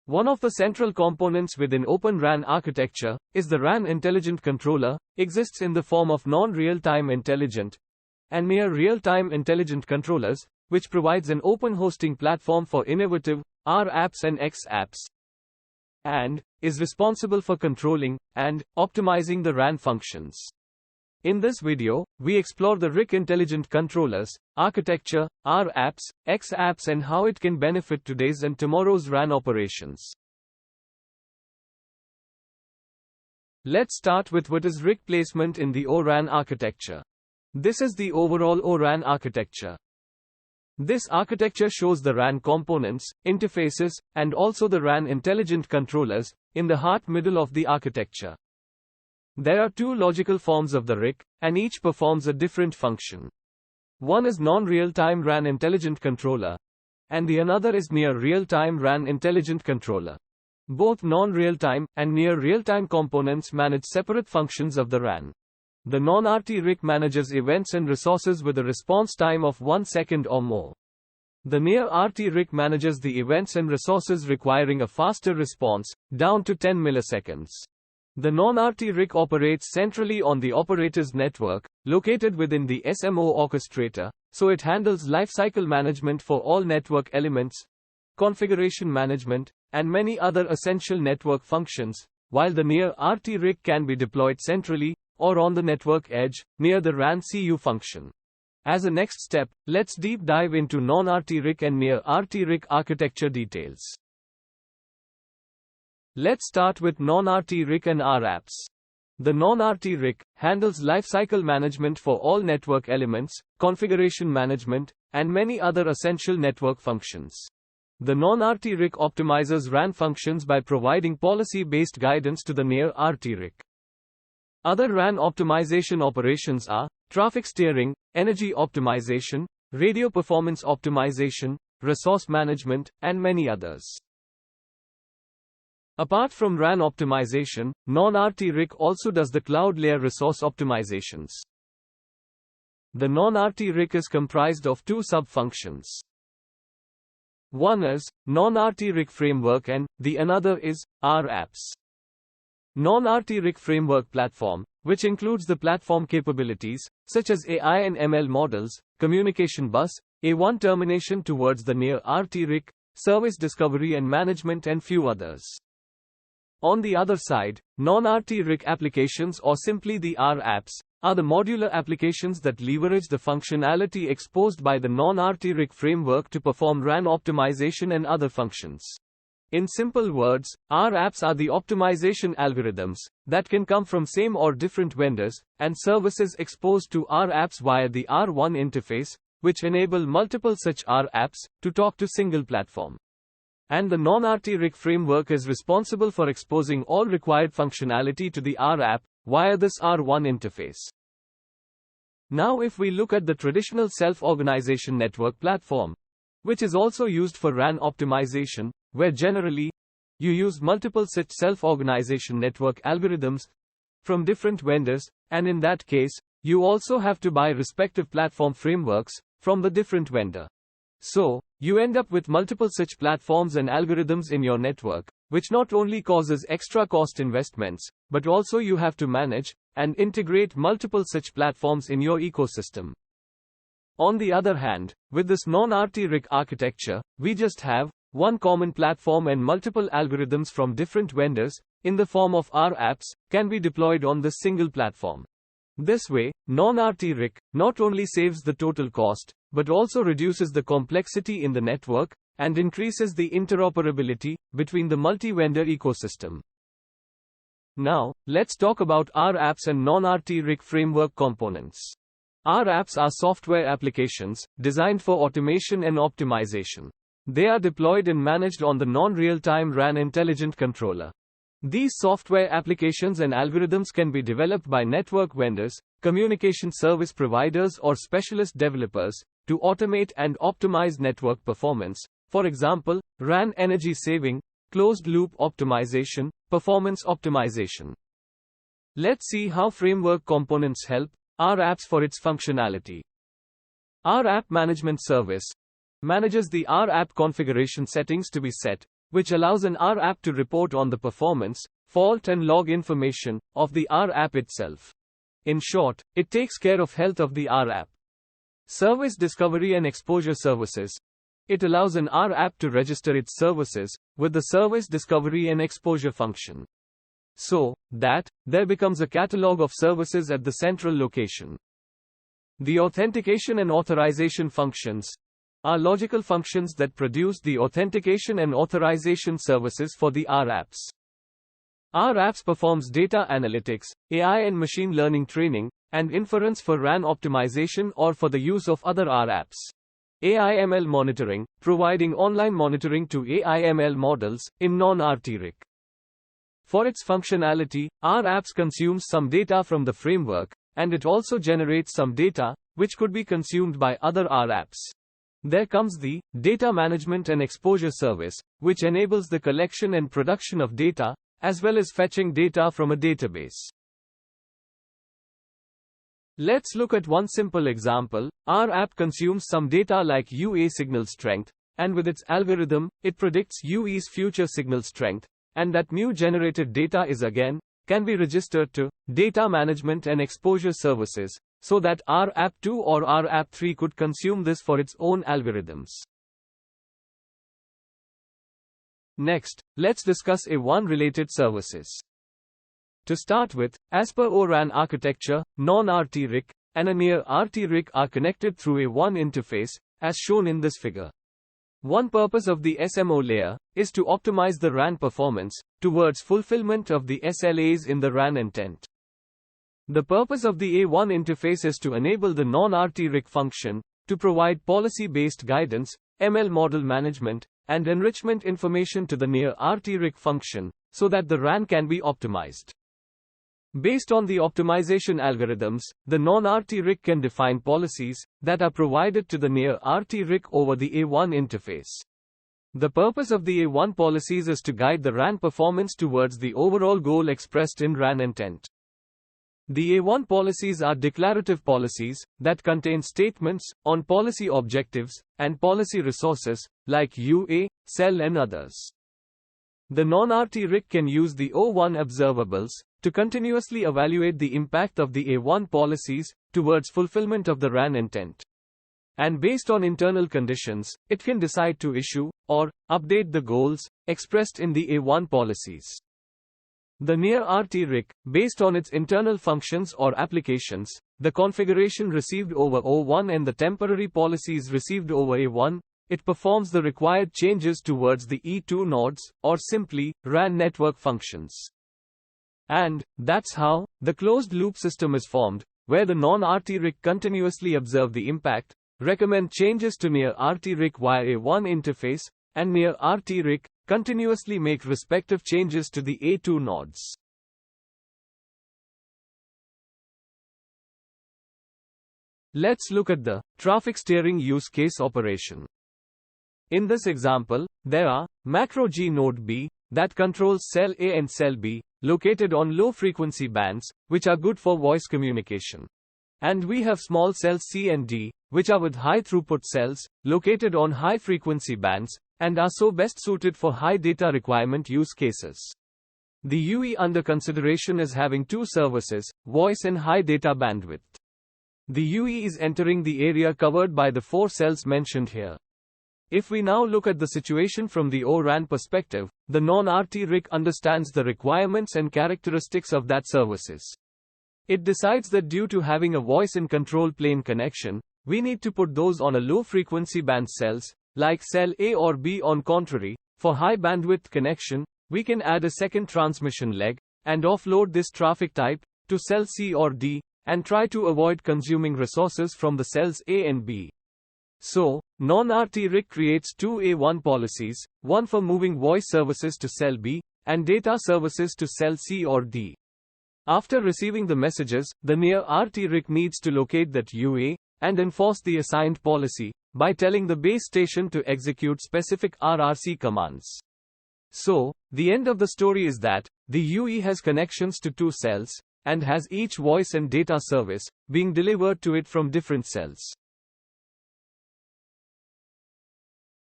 One of the central components within Open RAN architecture is the RAN Intelligent Controller, exists in the form of non-real-time intelligent and near real-time intelligent controllers, which provides an open hosting platform for innovative rApps and xApps, and is responsible for controlling and optimizing the RAN functions. In this video, we explore the RIC Intelligent Controllers, architecture, rApps, xApps and how it can benefit today's and tomorrow's RAN operations. Let's start with what is RIC placement in the ORAN architecture. This is the overall ORAN architecture. This architecture shows the RAN components, interfaces, and also the RAN intelligent controllers in the heart middle of the architecture. There are two logical forms of the RIC, and each performs a different function. One is non-real-time RAN intelligent controller, and the another is near real-time RAN intelligent controller. Both non-real-time and near real-time components manage separate functions of the RAN. The non-RT RIC manages events and resources with a response time of 1 second or more. The near RT RIC manages the events and resources requiring a faster response, down to 10 milliseconds. The non-RT RIC operates centrally on the operator's network, located within the SMO orchestrator, so it handles lifecycle management for all network elements, configuration management, and many other essential network functions, while the near RT RIC can be deployed centrally, or on the network edge, near the RAN CU function. As a next step, let's deep dive into non-RT RIC and near RT RIC architecture details. Let's start with non-RT RIC and rApps. The non-RT RIC handles lifecycle management for all network elements, configuration management, and many other essential network functions. The non-RT RIC optimizes RAN functions by providing policy-based guidance to the near RT RIC. Other RAN optimization operations are traffic steering, energy optimization, radio performance optimization, resource management, and many others. Apart from RAN optimization, non-RT RIC also does the cloud layer resource optimizations. The non-RT RIC is comprised of two sub-functions. One is non-RT RIC framework and the another is rApps. Non-RT RIC framework platform, which includes the platform capabilities, such as AI and ML models, communication bus, A1 termination towards the near RT RIC, service discovery and management and few others. On the other side, non-RT RIC applications or simply the rApps, are the modular applications that leverage the functionality exposed by the non-RT RIC framework to perform RAN optimization and other functions. In simple words, rApps are the optimization algorithms that can come from same or different vendors, and services exposed to rApps via the R1 interface, which enable multiple such rApps to talk to single platform. And the non-RT RIC framework is responsible for exposing all required functionality to the rApp via this R1 interface. Now if we look at the traditional self-organization network platform, which is also used for RAN optimization, where generally, you use multiple such self-organization network algorithms from different vendors, and in that case, you also have to buy respective platform frameworks from the different vendor. So, you end up with multiple such platforms and algorithms in your network, which not only causes extra cost investments, but also you have to manage and integrate multiple such platforms in your ecosystem. On the other hand, with this non-RT RIC architecture, we just have one common platform and multiple algorithms from different vendors, in the form of rApps, can be deployed on this single platform. This way, non-RT RIC not only saves the total cost, but also reduces the complexity in the network, and increases the interoperability between the multi-vendor ecosystem. Now, let's talk about rApps and non-RT RIC framework components. rApps are software applications designed for automation and optimization. They are deployed and managed on the non-real-time RAN intelligent controller. These software applications and algorithms can be developed by network vendors, communication service providers or specialist developers to automate and optimize network performance, for example, RAN energy saving, closed-loop optimization, performance optimization. Let's see how framework components help rApps for its functionality. rApp Management Service manages the rApp configuration settings to be set which allows an rApp to report on the performance, fault and log information of the rApp itself. In short, it takes care of health of the rApp. Service discovery and exposure services. It allows an rApp to register its services with the service discovery and exposure function, so that there becomes a catalog of services at the central location. The authentication and authorization functions are logical functions that produce the authentication and authorization services for the rApps. rApps performs data analytics, AI and machine learning training, and inference for RAN optimization or for the use of other rApps. AI/ML monitoring, providing online monitoring to AI/ML models in non-RT RIC. For its functionality, rApps consumes some data from the framework, and it also generates some data, which could be consumed by other rApps. There comes the data management and exposure service, which enables the collection and production of data, as well as fetching data from a database. Let's look at one simple example. Our app consumes some data like UA signal strength, and with its algorithm, it predicts UE's future signal strength, and that new generated data can be registered to data management and exposure services, so that our app 2 or our app 3 could consume this for its own algorithms. Next, let's discuss A1 related services. To start with, as per O-RAN architecture, non-RT RIC and a near-RT RIC are connected through a one interface, as shown in this figure. One purpose of the SMO layer is to optimize the RAN performance towards fulfillment of the SLAs in the RAN intent. The purpose of the A1 interface is to enable the non-RT RIC function to provide policy-based guidance, ML model management, and enrichment information to the near-RT RIC function, so that the RAN can be optimized. Based on the optimization algorithms, the non-RT RIC can define policies that are provided to the near-RT RIC over the A1 interface. The purpose of the A1 policies is to guide the RAN performance towards the overall goal expressed in RAN intent. The A1 policies are declarative policies that contain statements on policy objectives and policy resources, like UA, cell and others. The non-RT RIC can use the O1 observables to continuously evaluate the impact of the A1 policies towards fulfillment of the RAN intent. And based on internal conditions, it can decide to issue or update the goals expressed in the A1 policies. The near-RT RIC, based on its internal functions or applications, the configuration received over O1 and the temporary policies received over A1, it performs the required changes towards the E2 nodes, or simply, RAN network functions. And that's how the closed-loop system is formed, where the non-RT RIC continuously observe the impact, recommend changes to near-RT RIC via A1 interface, and near-RT RIC continuously make respective changes to the A2 nodes. Let's look at the traffic steering use case operation. In this example, there are macro G node B that controls cell A and cell B, located on low-frequency bands, which are good for voice communication. And we have small cells C and D, which are with high-throughput cells, located on high-frequency bands, and are so best suited for high data requirement use cases. The UE under consideration is having two services, voice and high data bandwidth. The UE is entering the area covered by the four cells mentioned here. If we now look at the situation from the O-RAN perspective, the non-RT RIC understands the requirements and characteristics of that services. It decides that due to having a voice and control plane connection, we need to put those on a low-frequency band cells, like cell A or B. On contrary, for high bandwidth connection, we can add a second transmission leg, and offload this traffic type to cell C or D, and try to avoid consuming resources from the cells A and B. So, non-RT RIC creates two A1 policies, one for moving voice services to cell B, and data services to cell C or D. After receiving the messages, the near-RT RIC needs to locate that UA, and enforce the assigned policy, by telling the base station to execute specific RRC commands. So, the end of the story is that, the UE has connections to two cells, and has each voice and data service, being delivered to it from different cells.